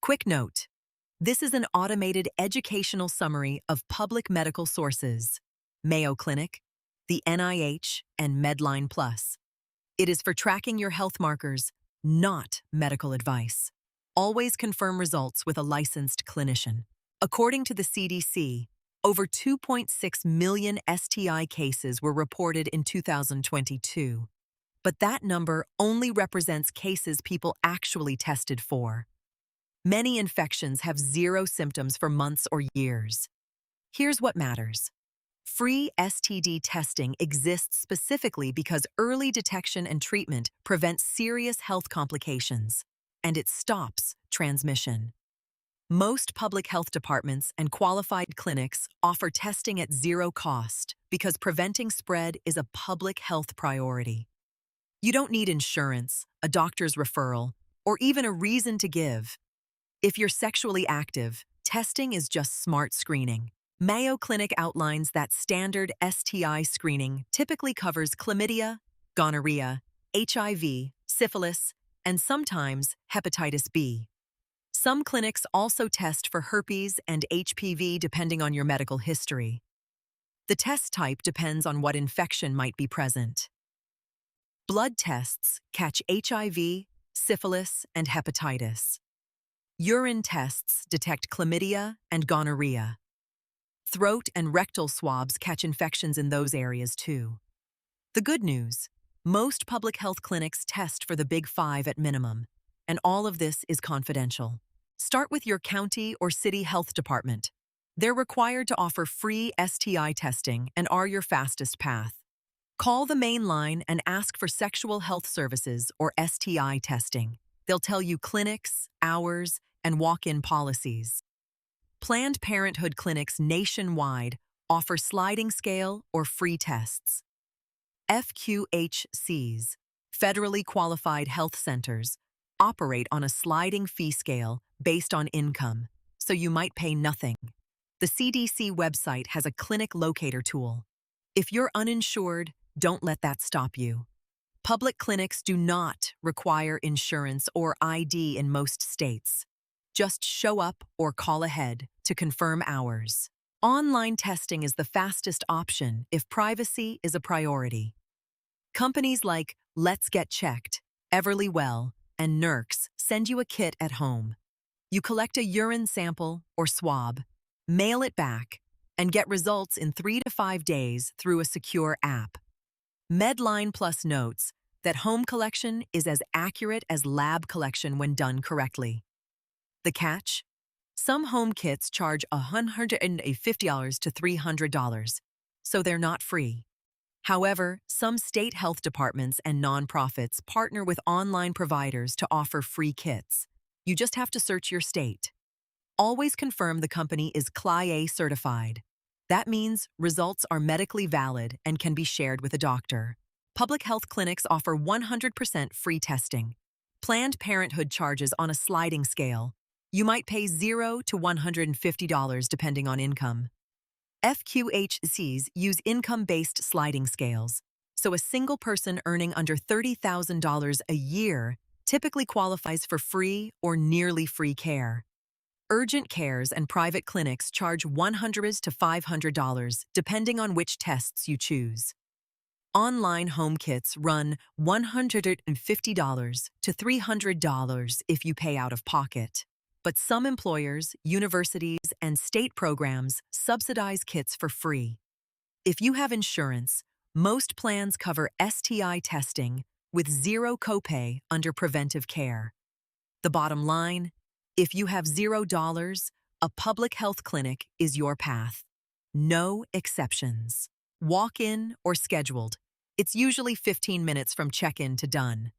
Quick note: this is an automated educational summary of public medical sources: Mayo Clinic, the NIH, and Medline Plus. It is for tracking your health markers, not medical advice. Always confirm results with a licensed clinician. According to the CDC, over 2.6 million STI cases were reported in 2022. But that number only represents cases people actually tested for. Many infections have zero symptoms for months or years. Here's what matters. Free STD testing exists specifically because early detection and treatment prevent serious health complications, and it stops transmission. Most public health departments and qualified clinics offer testing at zero cost because preventing spread is a public health priority. You don't need insurance, a doctor's referral, or even a reason to give. If you're sexually active, testing is just smart screening. Mayo Clinic outlines that standard STI screening typically covers chlamydia, gonorrhea, HIV, syphilis, and sometimes hepatitis B. Some clinics also test for herpes and HPV depending on your medical history. The test type depends on what infection might be present. Blood tests catch HIV, syphilis, and hepatitis. Urine tests detect chlamydia and gonorrhea. Throat and rectal swabs catch infections in those areas too. The good news: most public health clinics test for the big five at minimum, and all of this is confidential. Start with your county or city health department. They're required to offer free STI testing and are your fastest path. Call the main line and ask for sexual health services or STI testing. They'll tell you clinics, hours, and walk-in policies. Planned Parenthood clinics nationwide offer sliding scale or free tests. FQHCs, federally qualified health centers, operate on a sliding fee scale based on income, so you might pay nothing. The CDC website has a clinic locator tool. If you're uninsured, don't let that stop you. Public clinics do not require insurance or ID in most states. Just show up or call ahead to confirm hours. Online testing is the fastest option if privacy is a priority. Companies like Let's Get Checked, Everlywell, and Nurx send you a kit at home. You collect a urine sample or swab, mail it back, and get results in 3 to 5 days through a secure app. Medline Plus notes that home collection is as accurate as lab collection when done correctly. The catch? Some home kits charge $150 to $300, so they're not free. However, some state health departments and nonprofits partner with online providers to offer free kits. You just have to search your state. Always confirm the company is CLIA certified. That means results are medically valid and can be shared with a doctor. Public health clinics offer 100% free testing. Planned Parenthood charges on a sliding scale. You might pay $0 to $150 depending on income. FQHCs use income-based sliding scales, so a single person earning under $30,000 a year typically qualifies for free or nearly free care. Urgent cares and private clinics charge $100 to $500 depending on which tests you choose. Online home kits run $150 to $300 if you pay out of pocket. But some employers, universities, and state programs subsidize kits for free. If you have insurance, most plans cover STI testing with zero copay under preventive care. The bottom line: if you have $0, a public health clinic is your path. No exceptions. Walk-in or scheduled. It's usually 15 minutes from check-in to done.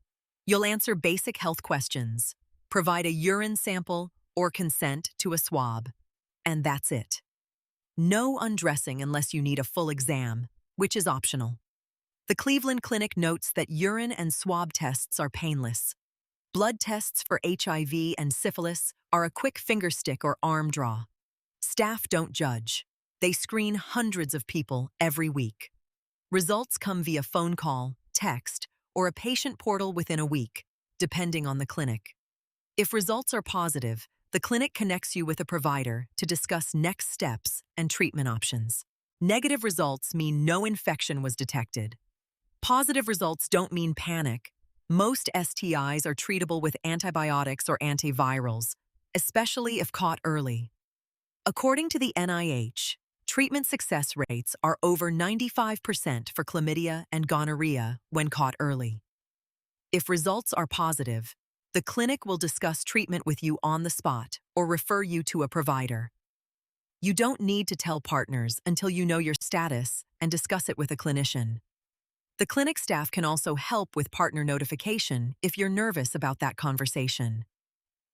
You'll answer basic health questions, provide a urine sample, or consent to a swab. And that's it. No undressing unless you need a full exam, which is optional. The Cleveland Clinic notes that urine and swab tests are painless. Blood tests for HIV and syphilis are a quick fingerstick or arm draw. Staff don't judge. They screen hundreds of people every week. Results come via phone call, text, or a patient portal within a week, depending on the clinic. If results are positive, The clinic connects you with a provider to discuss next steps and treatment options. Negative results mean no infection was detected. Positive results don't mean panic. Most STIs are treatable with antibiotics or antivirals, especially if caught early. According to the NIH, treatment success rates are over 95% for chlamydia and gonorrhea when caught early. If results are positive, the clinic will discuss treatment with you on the spot or refer you to a provider. You don't need to tell partners until you know your status and discuss it with a clinician. The clinic staff can also help with partner notification if you're nervous about that conversation.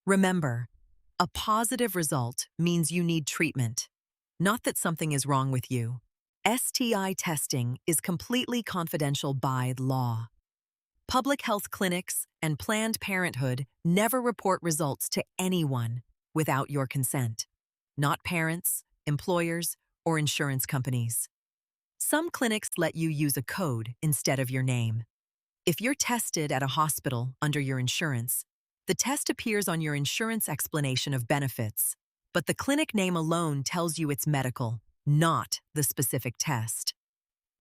Remember, a positive result means you need treatment, not that something is wrong with you. STI testing is completely confidential by law. Public health clinics and Planned Parenthood never report results to anyone without your consent, not parents, employers, or insurance companies. Some clinics let you use a code instead of your name. If you're tested at a hospital under your insurance, the test appears on your insurance explanation of benefits, but the clinic name alone tells you it's medical, not the specific test.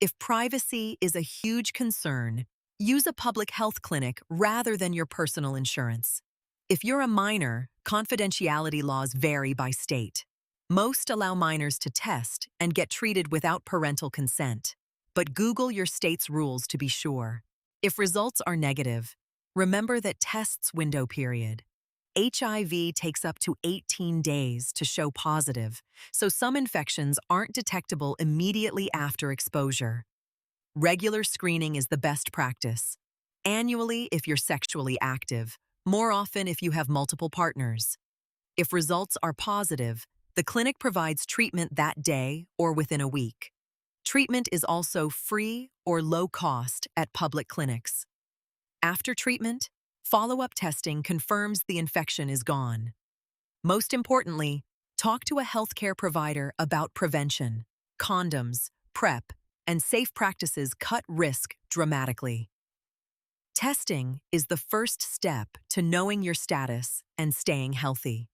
If privacy is a huge concern, use a public health clinic rather than your personal insurance. If you're a minor, confidentiality laws vary by state. Most allow minors to test and get treated without parental consent, but Google your state's rules to be sure. If results are negative, remember that test's window period. HIV takes up to 18 days to show positive, so some infections aren't detectable immediately after exposure. Regular screening is the best practice. Annually if you're sexually active, more often if you have multiple partners. If results are positive, the clinic provides treatment that day or within a week. Treatment is also free or low cost at public clinics. After treatment, follow-up testing confirms the infection is gone. Most importantly, talk to a healthcare provider about prevention. Condoms, PrEP, and safe practices cut risk dramatically. Testing is the first step to knowing your status and staying healthy.